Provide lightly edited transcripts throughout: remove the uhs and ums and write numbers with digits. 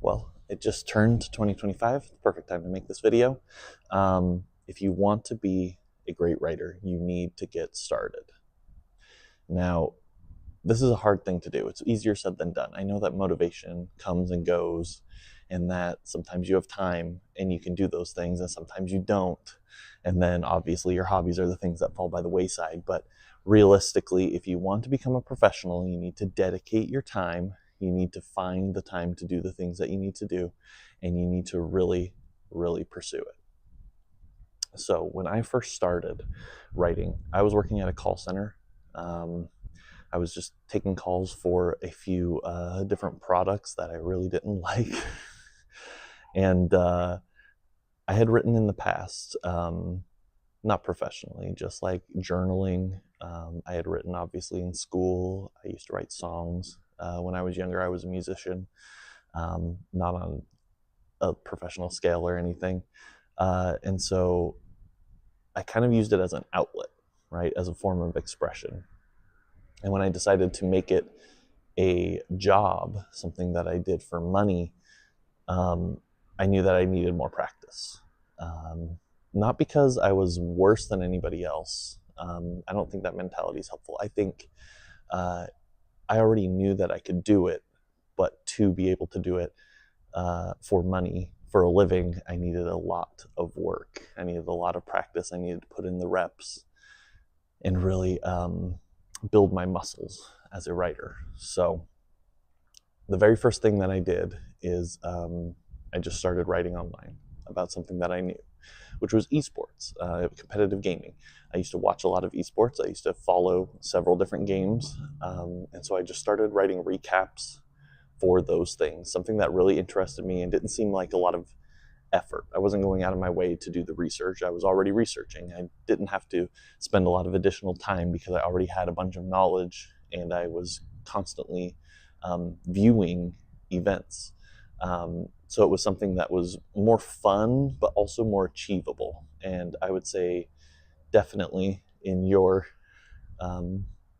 Well, it just turned 2025, perfect time to make this video. If you want to be a great writer, you need to get started. Now, this is a hard thing to do. It's easier said than done. I know that motivation comes and goes, and that sometimes you have time and you can do those things, and sometimes you don't. And then obviously your hobbies are the things that fall by the wayside. But realistically, if you want to become a professional, you need to dedicate your time. You need to find the time to do the things that you need to do, and you need to really, really pursue it. So when I first started writing, I was working at a call center. I was just taking calls for a few different products that I really didn't like. And I had written in the past, not professionally, just like journaling. I had written obviously in school. I used to write songs. When I was younger, I was a musician, not on a professional scale or anything. And so I kind of used it as an outlet, right, as a form of expression. And when I decided to make it a job, something that I did for money, I knew that I needed more practice. Not because I was worse than anybody else. I don't think that mentality is helpful. I think I already knew that I could do it, but to be able to do it for money, for a living, I needed a lot of work. I needed a lot of practice. I needed to put in the reps and really build my muscles as a writer. So the very first thing that I did is I just started writing online about something that I knew, which was esports, competitive gaming. I used to watch a lot of esports. I used to follow several different games. And so I just started writing recaps for those things, something that really interested me and didn't seem like a lot of effort. I wasn't going out of my way to do the research. I was already researching. I didn't have to spend a lot of additional time because I already had a bunch of knowledge, and I was constantly viewing events. So it was something that was more fun, but also more achievable. And I would say definitely in your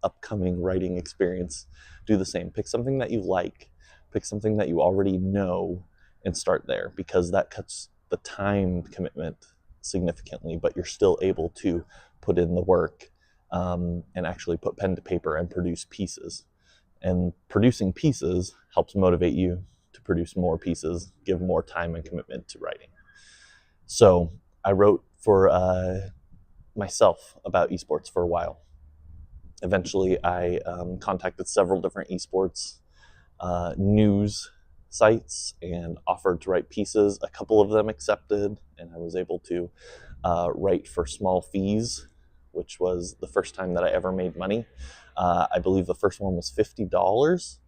upcoming writing experience, do the same. Pick something that you like, pick something that you already know, and start there, because that cuts the time commitment significantly, but you're still able to put in the work and actually put pen to paper and produce pieces. And producing pieces helps motivate you to produce more pieces, give more time and commitment to writing. So I wrote for myself about esports for a while. Eventually, I contacted several different esports news sites and offered to write pieces. A couple of them accepted, and I was able to write for small fees, which was the first time that I ever made money. I believe the first one was $50,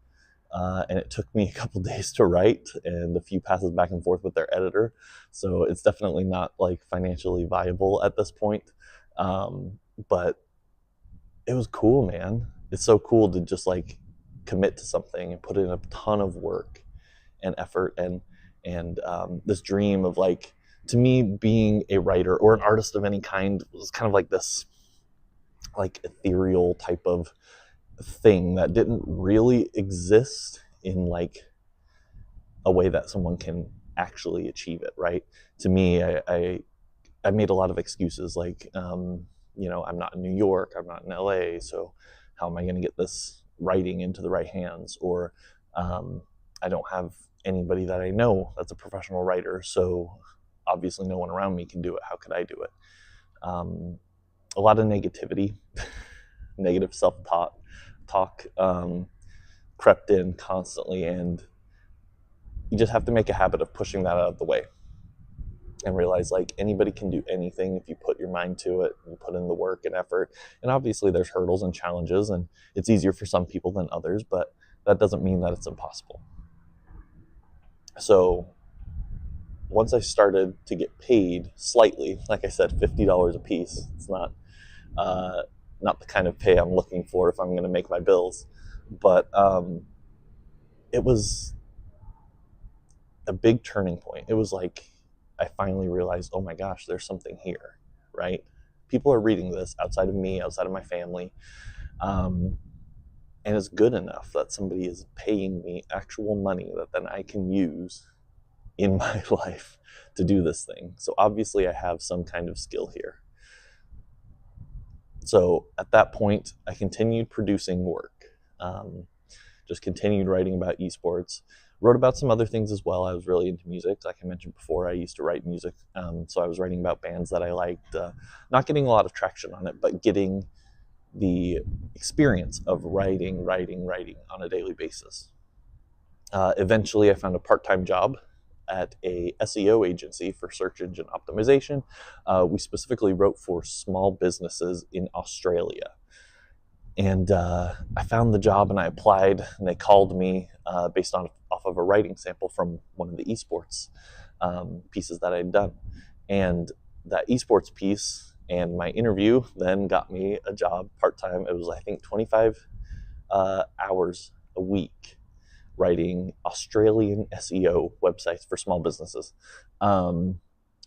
and it took me a couple days to write and a few passes back and forth with their editor. So it's definitely not like financially viable at this point. But it was cool, man. It's so cool to just like commit to something and put in a ton of work and effort and this dream of, like, to me, being a writer or an artist of any kind was kind of like this like ethereal type of thing that didn't really exist in like a way that someone can actually achieve it, right? To me, I made a lot of excuses, like I'm not in New York, I'm not in LA, so how am I going to get this writing into the right hands? Or I don't have anybody that I know that's a professional writer, so obviously no one around me can do it. How could I do it? A lot of negativity, negative self-talk crept in constantly, and you just have to make a habit of pushing that out of the way and realize, like, anybody can do anything if you put your mind to it and put in the work and effort. And obviously there's hurdles and challenges, and it's easier for some people than others, but that doesn't mean that it's impossible. So once I started to get paid slightly, like I said, $50 a piece, it's not the kind of pay I'm looking for if I'm going to make my bills, but it was a big turning point. It was like I finally realized, oh my gosh, there's something here, right? People are reading this outside of me, outside of my family. and it's good enough that somebody is paying me actual money that then I can use in my life to do this thing. So obviously I have some kind of skill here. So at that point, I continued producing work. Just continued writing about esports. Wrote about some other things as well. I was really into music. Like I mentioned before, I used to write music. So I was writing about bands that I liked. Not getting a lot of traction on it, but getting the experience of writing on a daily basis. Eventually, I found a part-time job at a SEO agency for search engine optimization. We specifically wrote for small businesses in Australia. And I found the job and I applied, and they called me based off of a writing sample from one of the esports pieces that I'd done. And that esports piece and my interview then got me a job part-time. It was, I think, 25 hours a week writing Australian SEO websites for small businesses,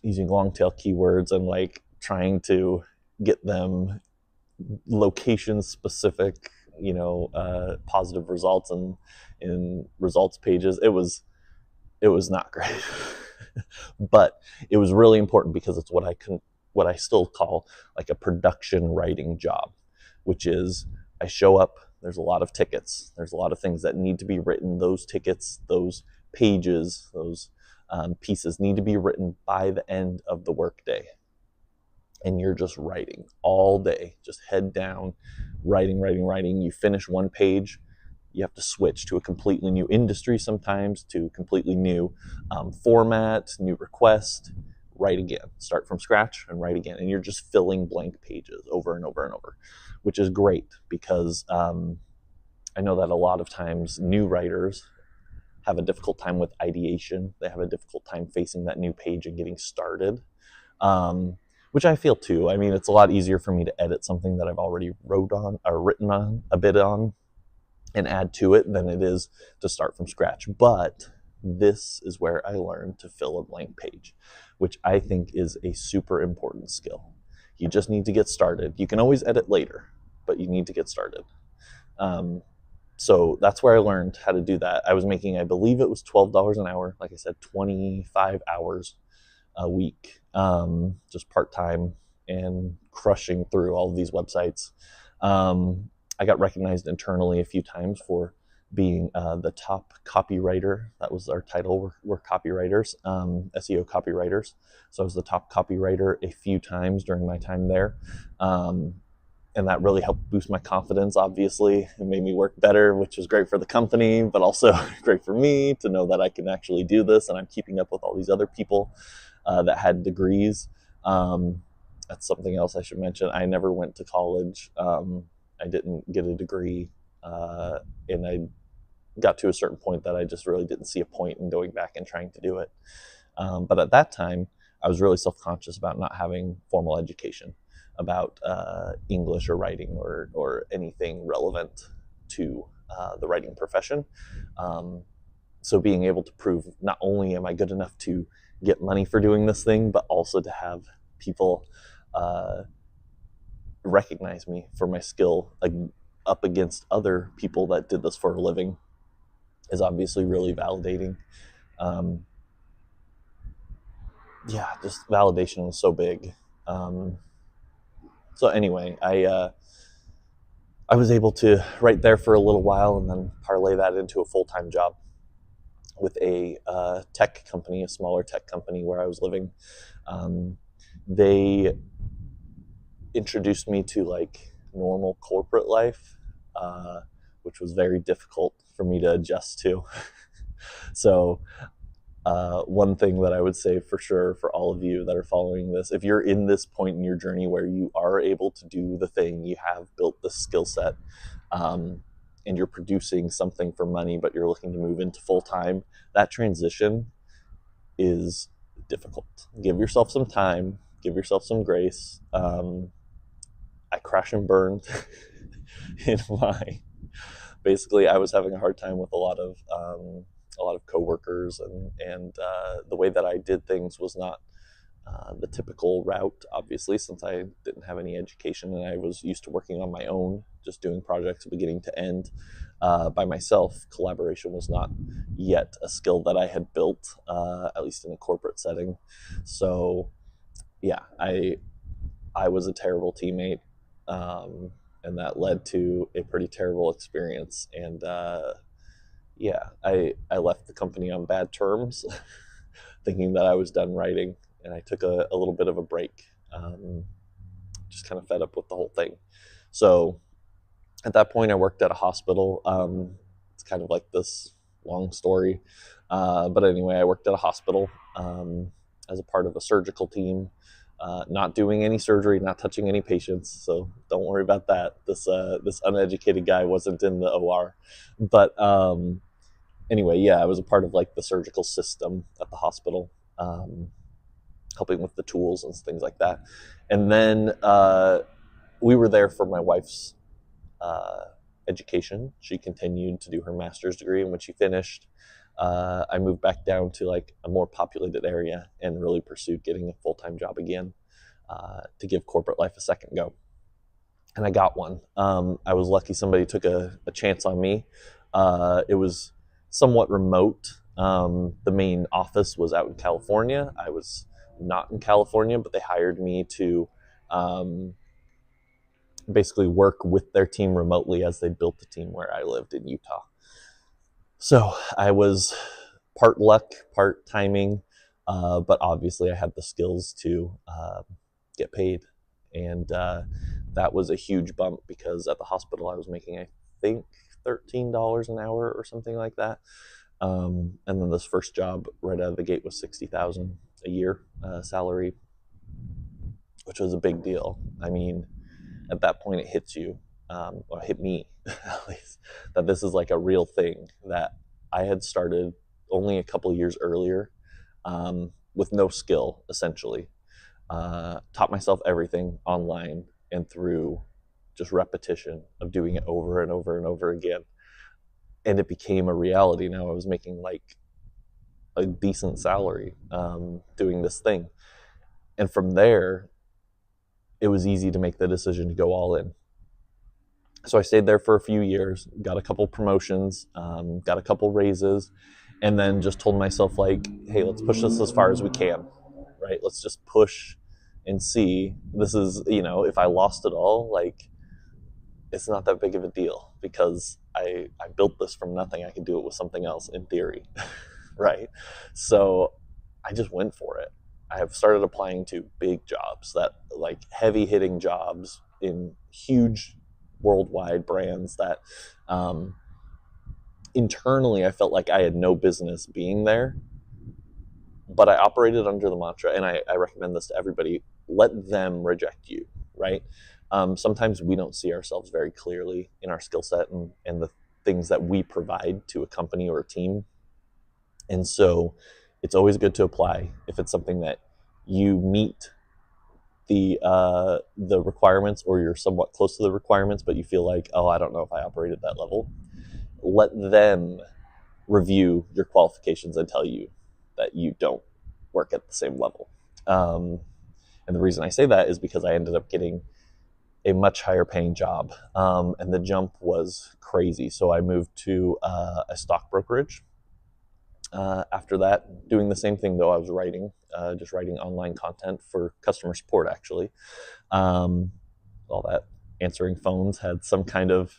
using long tail keywords and like trying to get them location specific, positive results and in results pages. It was not great, but it was really important because it's what I still call like a production writing job, which is I show up, there's a lot of tickets, there's a lot of things that need to be written. Those tickets, those pages, those pieces need to be written by the end of the workday. And you're just writing all day, just head down, writing. You finish one page, you have to switch to a completely new industry sometimes, to a completely new format, new request, write again, start from scratch and write again. And you're just filling blank pages over and over and over, which is great because I know that a lot of times new writers have a difficult time with ideation. They have a difficult time facing that new page and getting started, which I feel too. I mean, it's a lot easier for me to edit something that I've already written on a bit on and add to it than it is to start from scratch. But this is where I learned to fill a blank page, which I think is a super important skill. You just need to get started. You can always edit later, but you need to get started. So that's where I learned how to do that. I was making, I believe it was $12 an hour. Like I said, 25 hours a week, just part-time and crushing through all of these websites. I got recognized internally a few times for being the top copywriter. That was our title. We're copywriters, SEO copywriters. So I was the top copywriter a few times during my time there. And that really helped boost my confidence, obviously. It made me work better, which was great for the company, but also great for me to know that I can actually do this and I'm keeping up with all these other people that had degrees. That's something else I should mention. I never went to college. I didn't get a degree, and I got to a certain point that I just really didn't see a point in going back and trying to do it. But at that time, I was really self-conscious about not having formal education, about English or writing or anything relevant to the writing profession. So being able to prove not only am I good enough to get money for doing this thing, but also to have people recognize me for my skill up against other people that did this for a living is obviously really validating. Just validation was so big. So anyway, I was able to write there for a little while and then parlay that into a full-time job with a tech company, a smaller tech company where I was living. They introduced me to like normal corporate life, which was very difficult for me to adjust to. So one thing that I would say for sure for all of you that are following this, if you're in this point in your journey where you are able to do the thing, you have built the skill set, and you're producing something for money, but you're looking to move into full-time, that transition is difficult. Give yourself some time, give yourself some grace. I crash and burned in my, basically I was having a hard time with a lot of coworkers, and the way that I did things was not the typical route, obviously, since I didn't have any education and I was used to working on my own, just doing projects beginning to end by myself. Collaboration was not yet a skill that I had built, at least in a corporate setting. So, yeah, I was a terrible teammate, and that led to a pretty terrible experience. And yeah, I left the company on bad terms, thinking that I was done writing, and I took a little bit of a break, just kind of fed up with the whole thing. So at that point, I worked at a hospital. It's kind of like this long story, but anyway, I worked at a hospital as a part of a surgical team. Not doing any surgery, not touching any patients, so don't worry about that. This uneducated guy wasn't in the OR, but anyway, yeah, I was a part of like the surgical system at the hospital, helping with the tools and things like that. And then we were there for my wife's education. She continued to do her master's degree, and when she finished, I moved back down to like a more populated area and really pursued getting a full-time job again, to give corporate life a second go. And I got one. I was lucky somebody took a chance on me. It was somewhat remote. The main office was out in California. I was not in California, but they hired me to basically work with their team remotely as they built the team where I lived in Utah. So I was part luck, part timing, but obviously I had the skills to get paid. And that was a huge bump because at the hospital I was making, I think, $13 an hour or something like that. And then this first job right out of the gate was $60,000 a year salary, which was a big deal. I mean, at that point it hits you, well, it hit me at least, that this is like a real thing that I had started only a couple years earlier, with no skill, essentially. Taught myself everything online and through just repetition of doing it over and over and over again. And it became a reality. Now I was making like a decent salary doing this thing. And from there, it was easy to make the decision to go all in. So I stayed there for a few years, got a couple promotions, got a couple raises, and then just told myself, like, hey, let's push this as far as we can, right? Let's just push and see. This is, if I lost it all, like, it's not that big of a deal because I built this from nothing. I could do it with something else in theory, right? So I just went for it. I have started applying to big jobs, that like heavy hitting jobs in huge worldwide brands that internally I felt like I had no business being there. But I operated under the mantra, and I recommend this to everybody: let them reject you, right? Sometimes we don't see ourselves very clearly in our skill set and the things that we provide to a company or a team. And so it's always good to apply if it's something that you meet the requirements, or you're somewhat close to the requirements, but you feel like, oh, I don't know if I operate at that level. Let them review your qualifications and tell you that you don't work at the same level. And the reason I say that is because I ended up getting a much higher paying job, and the jump was crazy. So I moved to a stock brokerage. After that, doing the same thing, though I was writing, just writing online content for customer support, actually. All that answering phones had some kind of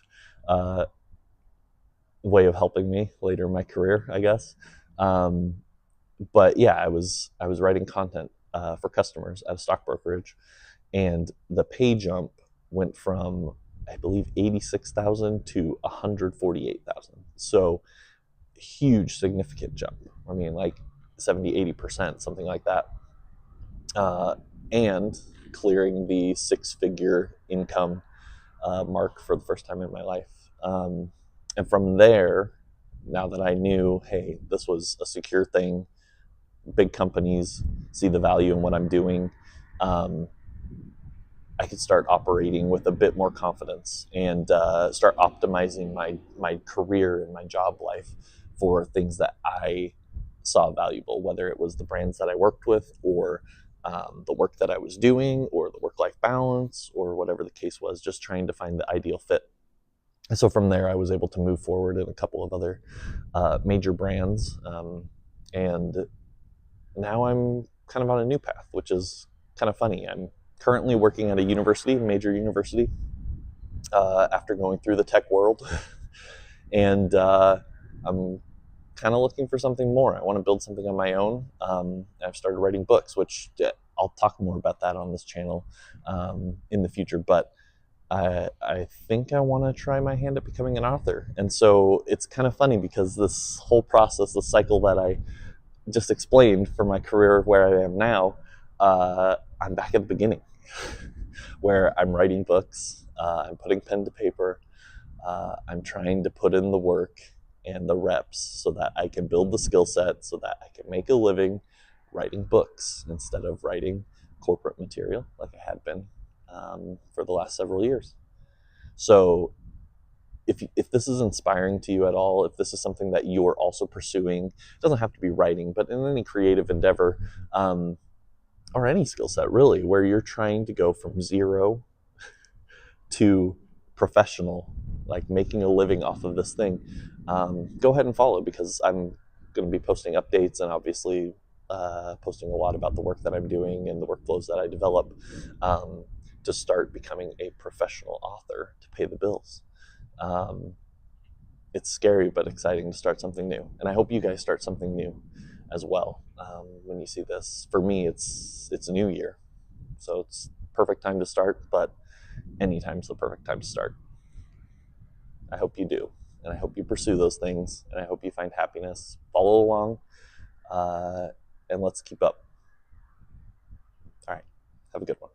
way of helping me later in my career, I guess. But yeah, I was writing content for customers at a stock brokerage, and the pay jump went from, I believe, 86,000 to 148,000. So huge, significant jump. I mean, like 70-80%, something like that. And clearing the six-figure income mark for the first time in my life. And from there, now that I knew, hey, this was a secure thing, big companies see the value in what I'm doing, I could start operating with a bit more confidence and start optimizing my career and my job life for things that I saw valuable, whether it was the brands that I worked with or the work that I was doing or the work-life balance or whatever the case was, just trying to find the ideal fit. And so from there, I was able to move forward in a couple of other major brands. And now I'm kind of on a new path, which is kind of funny. I'm currently working at a university, a major university, after going through the tech world. And I'm kind of looking for something more. I want to build something on my own. I've started writing books, which I'll talk more about that on this channel in the future. But I think I want to try my hand at becoming an author. And so it's kind of funny because this whole process, the cycle that I just explained for my career where I am now, I'm back at the beginning where I'm writing books, I'm putting pen to paper, I'm trying to put in the work and the reps so that I can build the skill set so that I can make a living writing books instead of writing corporate material like I had been for the last several years. So if this is inspiring to you at all, if this is something that you are also pursuing, it doesn't have to be writing, but in any creative endeavor, or any skill set really, where you're trying to go from zero to professional, like making a living off of this thing, go ahead and follow, because I'm going to be posting updates and obviously posting a lot about the work that I'm doing and the workflows that I develop to start becoming a professional author to pay the bills. It's scary but exciting to start something new, and I hope you guys start something new as well when you see this. For me, it's a new year, so it's perfect time to start, but anytime's the perfect time to start. I hope you do, and I hope you pursue those things, and I hope you find happiness. Follow along, and let's keep up. All right, have a good one.